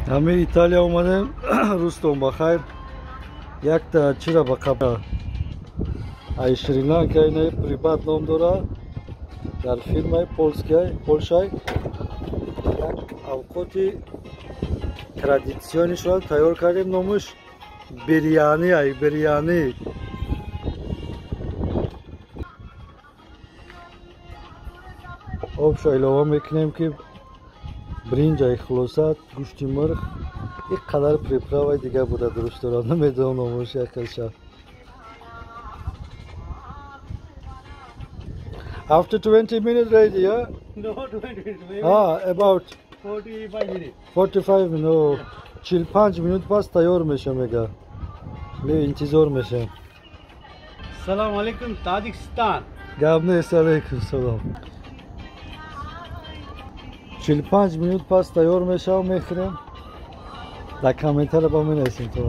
همه ایتالیا اومدیم. روزتون بخیر. یک تا چرا با قبل ای شریلانکا اینه پریبات نام داره در فیلم پولشای یک اوقاتی ترادیسیونیش را تیار کردیم. نامش بریانی. آبش علاوه میکنیم که برنج خلاصات گوشت مرغ یک قدر پریپراوی دیگه بوده درست دارم نمیدونم نامش یک شب. After 20 minutes ready, yeah? No, 20 minutes. About 45 minutes. 45 minutes. 45 minut پس تیار میشه میگه. می انتظار میشه. Assalamu alaikum, Tajikistan. گپ نیست. علیکم سلام. 45 minut پس تیار میشه و میخوریم. در کامنتر با می نویسین تو.